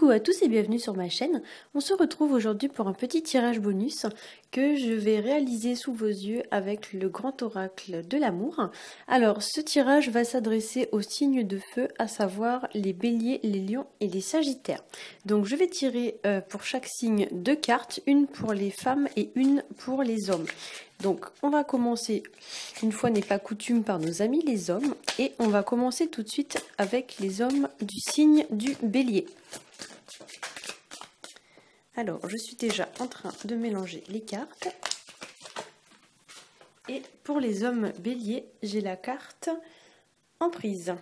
Coucou à tous et bienvenue sur ma chaîne. On se retrouve aujourd'hui pour un petit tirage bonus que je vais réaliser sous vos yeux avec le grand oracle de l'amour. Alors ce tirage va s'adresser aux signes de feu, à savoir les béliers, les lions et les sagittaires. Donc je vais tirer pour chaque signe 2 cartes, une pour les femmes et une pour les hommes. Donc on va commencer, une fois n'est pas coutume, par nos amis les hommes, et on va commencer tout de suite avec les hommes du signe du bélier. Alors je suis déjà en train de mélanger les cartes, et pour les hommes béliers, j'ai la carte emprise.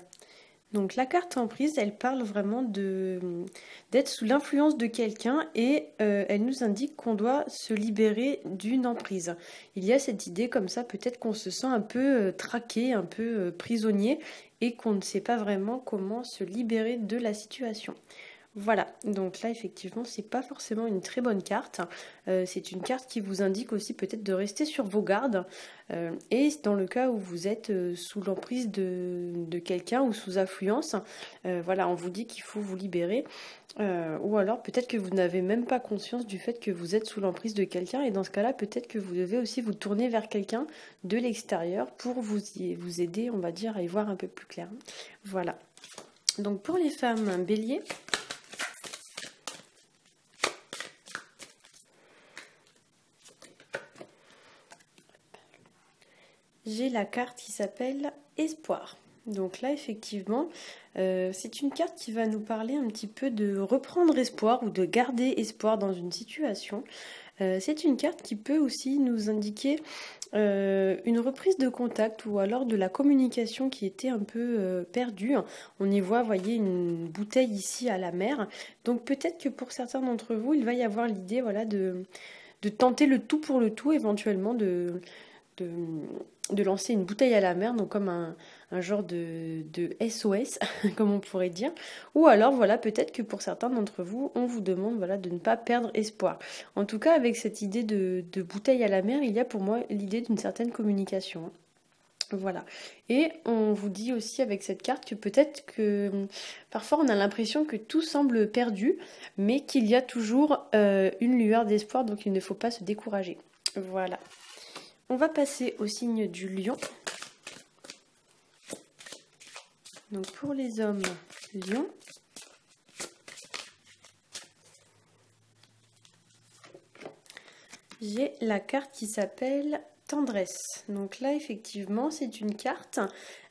Donc la carte emprise, elle parle vraiment d'être sous l'influence de quelqu'un et elle nous indique qu'on doit se libérer d'une emprise. Il y a cette idée comme ça, peut-être qu'on se sent un peu traqué, un peu prisonnier et qu'on ne sait pas vraiment comment se libérer de la situation. Voilà, donc là effectivement c'est pas forcément une très bonne carte, c'est une carte qui vous indique aussi peut-être de rester sur vos gardes, et dans le cas où vous êtes sous l'emprise de quelqu'un ou sous influence, voilà, on vous dit qu'il faut vous libérer, ou alors peut-être que vous n'avez même pas conscience du fait que vous êtes sous l'emprise de quelqu'un, et dans ce cas-là peut-être que vous devez aussi vous tourner vers quelqu'un de l'extérieur pour vous aider, on va dire, à y voir un peu plus clair. Voilà, donc pour les femmes béliers, j'ai la carte qui s'appelle Espoir. Donc là, effectivement, c'est une carte qui va nous parler un petit peu de reprendre espoir ou de garder espoir dans une situation. C'est une carte qui peut aussi nous indiquer une reprise de contact ou alors de la communication qui était un peu perdue. On y voit, voyez, une bouteille ici à la mer. Donc peut-être que pour certains d'entre vous, il va y avoir l'idée, voilà, de tenter le tout pour le tout, éventuellement de lancer une bouteille à la mer, donc comme un genre de SOS, comme on pourrait dire. Ou alors, voilà, peut-être que pour certains d'entre vous, on vous demande, voilà, de ne pas perdre espoir. En tout cas, avec cette idée de bouteille à la mer, il y a pour moi l'idée d'une certaine communication. Voilà. Et on vous dit aussi avec cette carte que peut-être que parfois on a l'impression que tout semble perdu, mais qu'il y a toujours une lueur d'espoir, donc il ne faut pas se décourager. Voilà. On va passer au signe du lion. Donc pour les hommes lion, j'ai la carte qui s'appelle tendresse. Donc là effectivement c'est une carte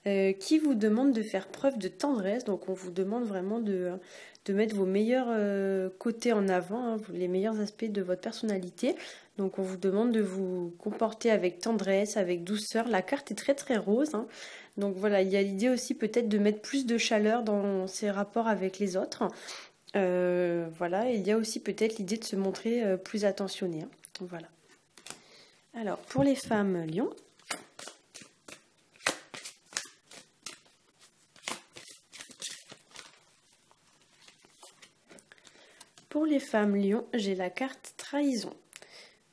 qui vous demande de faire preuve de tendresse. Donc on vous demande vraiment de mettre vos meilleurs côtés en avant, hein, les meilleurs aspects de votre personnalité. Donc on vous demande de vous comporter avec tendresse, avec douceur. La carte est très très rose, hein. Donc voilà, il y a l'idée aussi peut-être de mettre plus de chaleur dans ses rapports avec les autres. Voilà, et il y a aussi peut-être l'idée de se montrer plus attentionné, hein. Voilà. Alors pour les femmes lion, j'ai la carte trahison.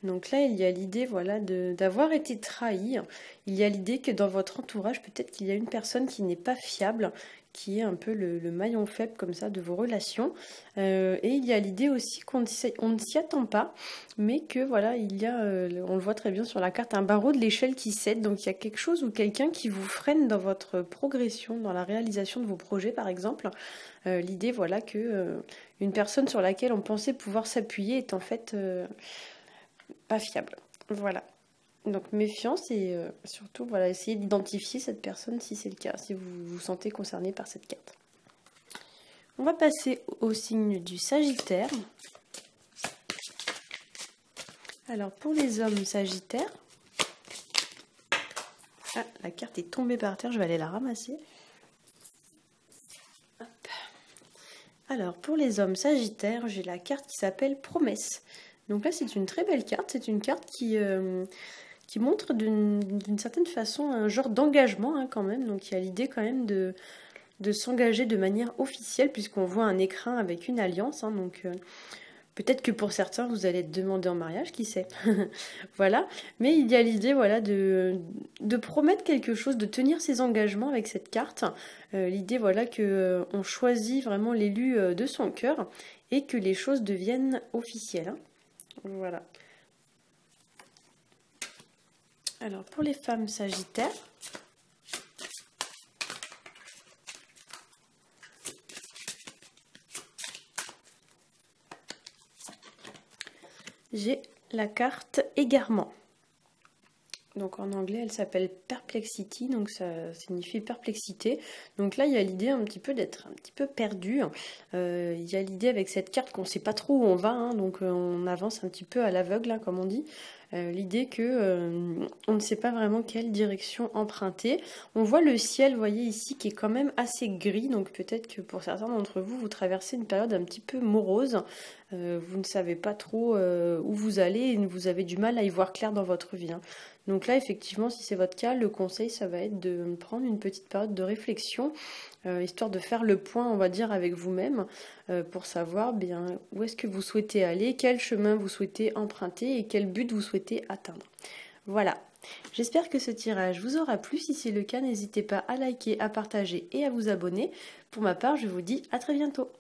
Donc là, il y a l'idée, voilà, d'avoir été trahi. Il y a l'idée que dans votre entourage, peut-être qu'il y a une personne qui n'est pas fiable, qui est un peu le maillon faible comme ça de vos relations. Et il y a l'idée aussi qu'on ne s'y attend pas, mais que voilà, il y a, on le voit très bien sur la carte, un barreau de l'échelle qui cède. Donc il y a quelque chose ou quelqu'un qui vous freine dans votre progression, dans la réalisation de vos projets par exemple. L'idée, voilà, que une personne sur laquelle on pensait pouvoir s'appuyer est en fait pas fiable. Voilà. Donc méfiance et surtout, voilà, essayez d'identifier cette personne si c'est le cas, si vous vous sentez concerné par cette carte. On va passer au signe du Sagittaire. Alors pour les hommes Sagittaires, ah, la carte est tombée par terre, je vais aller la ramasser. Hop. Alors pour les hommes Sagittaires, j'ai la carte qui s'appelle Promesse. Donc là c'est une très belle carte, c'est une carte qui montre d'une certaine façon un genre d'engagement, hein, quand même. Donc il y a l'idée quand même de s'engager de manière officielle, puisqu'on voit un écrin avec une alliance, hein, donc Peut-être que pour certains, vous allez être demandé en mariage, qui sait. Voilà. Mais il y a l'idée, voilà, de promettre quelque chose, de tenir ses engagements avec cette carte. L'idée, voilà, que on choisit vraiment l'élu de son cœur et que les choses deviennent officielles, hein. Voilà. Alors, pour les femmes sagittaires, j'ai la carte égarement. Donc en anglais, elle s'appelle Perplexity, donc ça signifie perplexité. Donc là, il y a l'idée un petit peu d'être un petit peu perdu. Il y a l'idée avec cette carte qu'on ne sait pas trop où on va, hein, donc on avance un petit peu à l'aveugle, hein, comme on dit. L'idée que on ne sait pas vraiment quelle direction emprunter. On voit le ciel, vous voyez ici, qui est quand même assez gris, donc peut-être que pour certains d'entre vous, vous traversez une période un petit peu morose. Vous ne savez pas trop où vous allez et vous avez du mal à y voir clair dans votre vie, hein. Donc là, effectivement, si c'est votre cas, le conseil, ça va être de prendre une petite période de réflexion, histoire de faire le point, on va dire, avec vous-même, pour savoir bien où est-ce que vous souhaitez aller, quel chemin vous souhaitez emprunter et quel but vous souhaitez atteindre. Voilà. J'espère que ce tirage vous aura plu. Si c'est le cas, n'hésitez pas à liker, à partager et à vous abonner. Pour ma part, je vous dis à très bientôt.